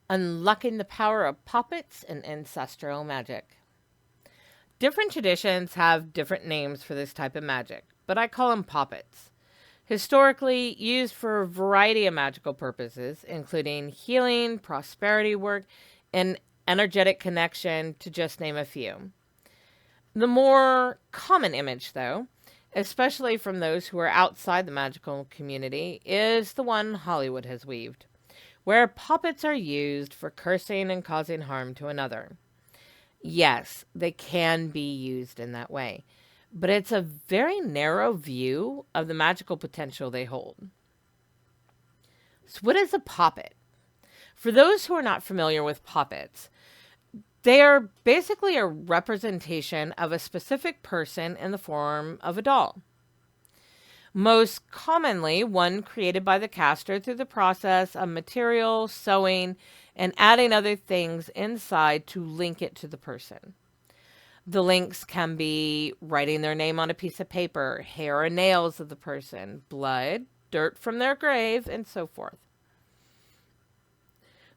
Unlocking the power of poppets and ancestral magic. Different traditions have different names for this type of magic, but I call them poppets. Historically used for a variety of magical purposes, including healing, prosperity work, and energetic connection, to just name a few. The more common image, though, especially from those who are outside the magical community, is the one Hollywood has weaved, where puppets are used for cursing and causing harm to another. Yes, they can be used in that way, but it's a very narrow view of the magical potential they hold. So, what is a poppet? For those who are not familiar with puppets, they are basically a representation of a specific person in the form of a doll. Most commonly, one created by the caster through the process of material, sewing, and adding other things inside to link it to the person. The links can be writing their name on a piece of paper, hair or nails of the person, blood, dirt from their grave, and so forth.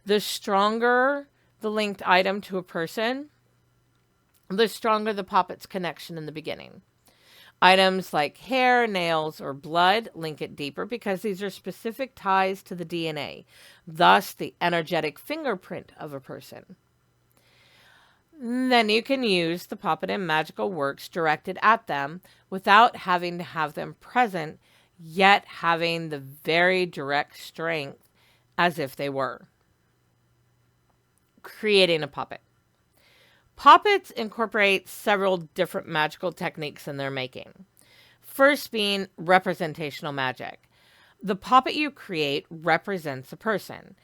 The stronger the linked item to a person, the stronger the puppet's connection in the beginning. Items like hair, nails, or blood link it deeper because these are specific ties to the DNA, thus the energetic fingerprint of a person. Then you can use the puppet in magical works directed at them without having to have them present, yet having the very direct strength as if they were. Creating a puppet. Puppets incorporate several different magical techniques in their making. First being representational magic. The puppet you create represents a person,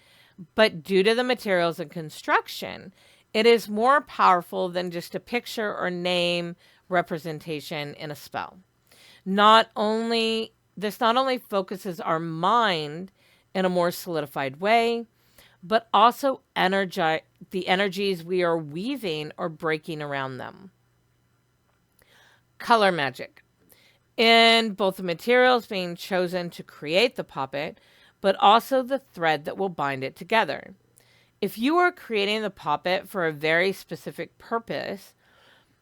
but due to the materials and construction, it is more powerful than just a picture or name representation in a spell. This not only focuses our mind in a more solidified way, but also the energies we are weaving or breaking around them. Color magic. In both the materials being chosen to create the puppet, but also the thread that will bind it together. If you are creating the puppet for a very specific purpose,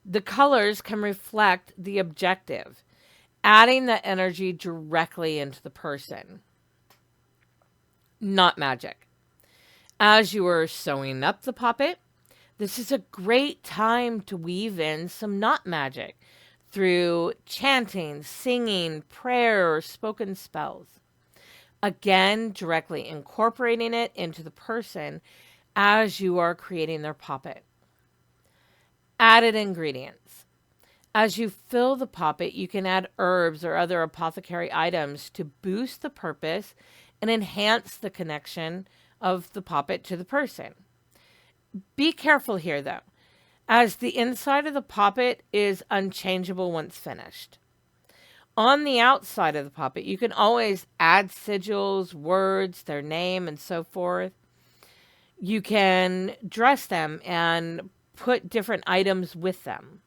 the colors can reflect the objective, adding the energy directly into the person. Not magic. As you are sewing up the puppet, this is a great time to weave in some not magic through chanting, singing, prayer, or spoken spells. Again, directly incorporating it into the person as you are creating their puppet. Added ingredients. As you fill the puppet, you can add herbs or other apothecary items to boost the purpose and enhance the connection of the puppet to the person. Be careful here, though, as the inside of the puppet is unchangeable once finished. On the outside of the puppet, you can always add sigils, words, their name, and so forth. You can dress them and put different items with them.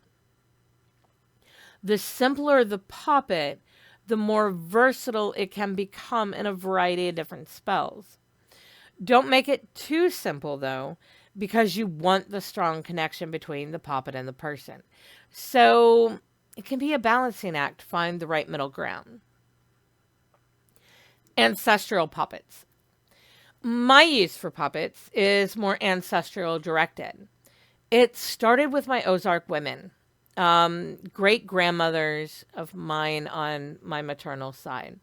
The simpler the puppet, the more versatile it can become in a variety of different spells. Don't make it too simple, though, because you want the strong connection between the puppet and the person. So it can be a balancing act to find the right middle ground. Ancestral puppets. My use for puppets is more ancestral directed. It started with my Ozark women, great grandmothers of mine on my maternal side.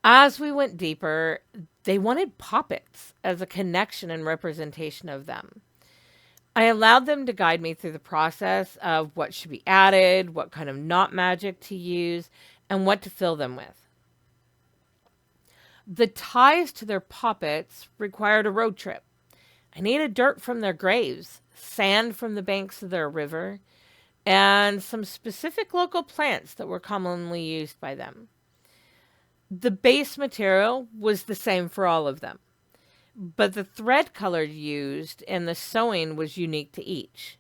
As we went deeper, they wanted puppets as a connection and representation of them. I allowed them to guide me through the process of what should be added, what kind of not magic to use, and what to fill them with. The ties to their puppets required a road trip. I needed dirt from their graves, sand from the banks of their river, and some specific local plants that were commonly used by them. The base material was the same for all of them, but the thread color used and the sewing was unique to each.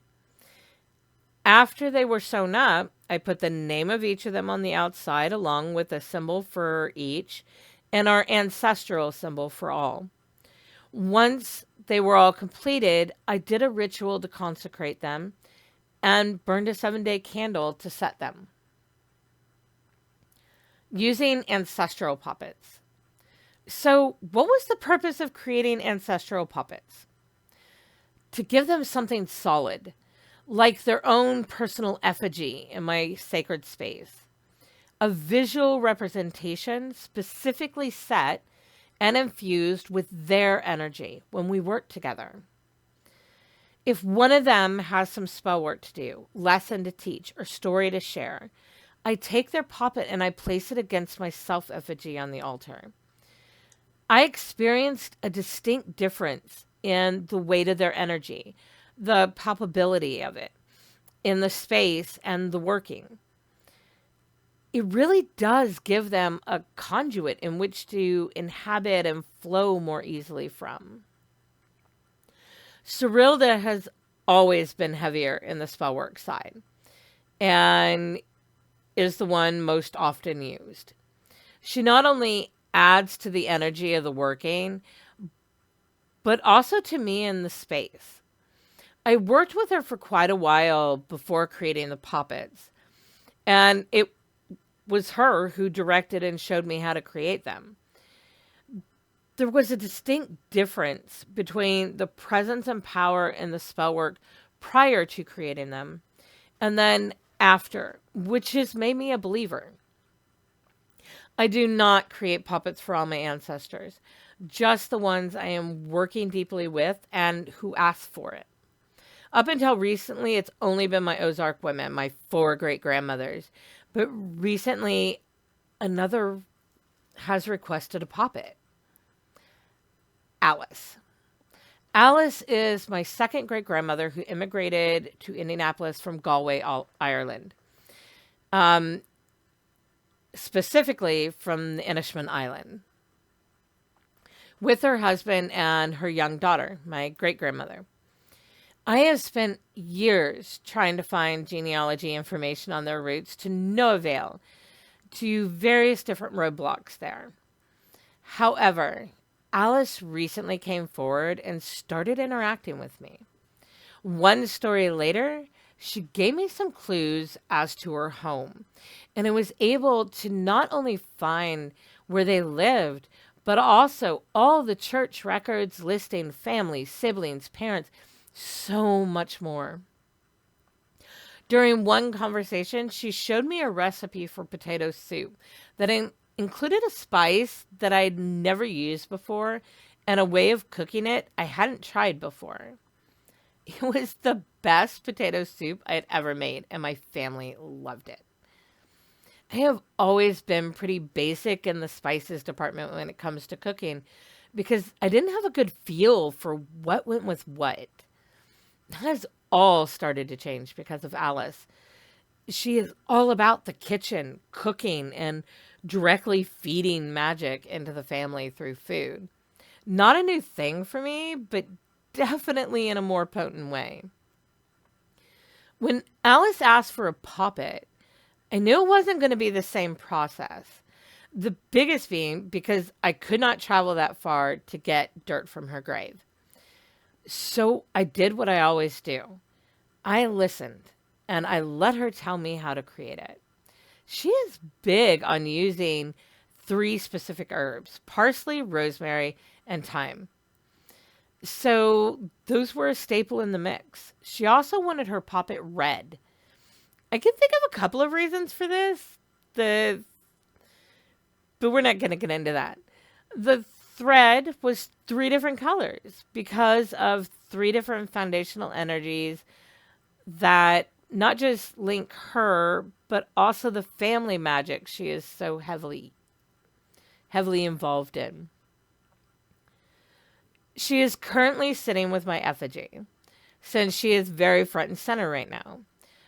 After they were sewn up, I put the name of each of them on the outside along with a symbol for each and our ancestral symbol for all. Once they were all completed, I did a ritual to consecrate them and burned a 7-day candle to set them. Using ancestral puppets. So, what was the purpose of creating ancestral puppets? To give them something solid, like their own personal effigy in my sacred space. A visual representation specifically set and infused with their energy when we work together. If one of them has some spell work to do, lesson to teach, or story to share, I take their puppet and I place it against my self effigy on the altar. I experienced a distinct difference in the weight of their energy, the palpability of it, in the space and the working. It really does give them a conduit in which to inhabit and flow more easily from. Cyrilda has always been heavier in the spellwork side and is the one most often used. She not only adds to the energy of the working, but also to me in the space. I worked with her for quite a while before creating the puppets, and it was her who directed and showed me how to create them. There was a distinct difference between the presence and power in the spellwork prior to creating them and then after, which has made me a believer. I do not create puppets for all my ancestors, just the ones I am working deeply with and who ask for it. Up until recently, it's only been my Ozark women, my 4 great-grandmothers. But recently, another has requested a puppet. Alice. Alice is my second great-grandmother who immigrated to Indianapolis from Galway, Ireland. Specifically from the Inishmaan Island. With her husband and her young daughter, my great-grandmother. I have spent years trying to find genealogy information on their roots to no avail, to various different roadblocks there. However, Alice recently came forward and started interacting with me. One story later, she gave me some clues as to her home, and I was able to not only find where they lived, but also all the church records listing family, siblings, parents, so much more. During one conversation, she showed me a recipe for potato soup that included a spice that I'd never used before and a way of cooking it I hadn't tried before. It was the best potato soup I had ever made, and my family loved it. I have always been pretty basic in the spices department when it comes to cooking because I didn't have a good feel for what went with what. That has all started to change because of Alice. She is all about the kitchen, cooking, and directly feeding magic into the family through food. Not a new thing for me, but definitely in a more potent way. When Alice asked for a puppet, I knew it wasn't going to be the same process. The biggest being because I could not travel that far to get dirt from her grave. So I did what I always do. I listened, and I let her tell me how to create it. She is big on using 3 specific herbs: parsley, rosemary, and thyme. So those were a staple in the mix. She also wanted her puppet red. I can think of a couple of reasons for this, but we're not going to get into that. The thread was 3 different colors because of 3 different foundational energies that not just link her, but also the family magic she is so heavily involved in. She is currently sitting with my effigy, since she is very front and center right now.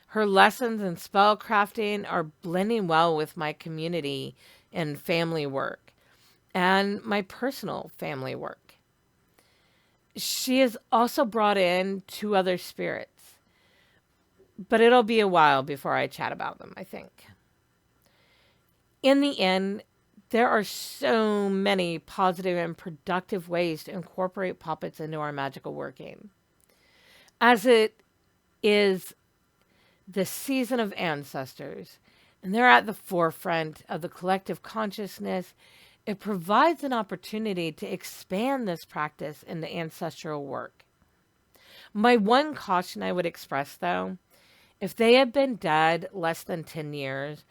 Her lessons in spell crafting are blending well with my community and family work, and my personal family work. She has also brought in 2 other spirits, but it'll be a while before I chat about them, I think. In the end, There are so many positive and productive ways to incorporate puppets into our magical working. As it is the season of ancestors, and they're at the forefront of the collective consciousness, it provides an opportunity to expand this practice into ancestral work. My one caution I would express, though, if they have been dead less than 10 years,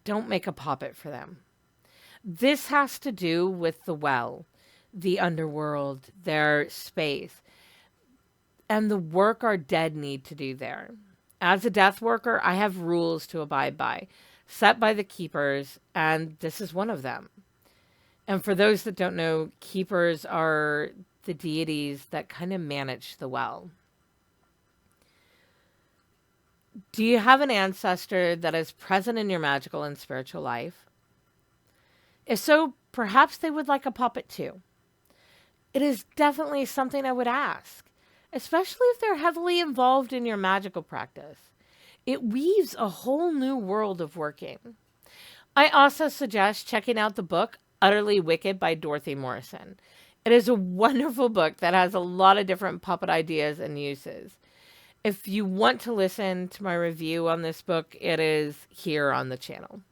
don't make a puppet for them. This has to do with the well, the underworld, their space, and the work our dead need to do there. As a death worker, I have rules to abide by, set by the keepers, and this is one of them. And for those that don't know, keepers are the deities that kind of manage the well. Do you have an ancestor that is present in your magical and spiritual life? If so, perhaps they would like a puppet too. It is definitely something I would ask, especially if they're heavily involved in your magical practice. It weaves a whole new world of working. I also suggest checking out the book Utterly Wicked by Dorothy Morrison. It is a wonderful book that has a lot of different puppet ideas and uses. If you want to listen to my review on this book, it is here on the channel.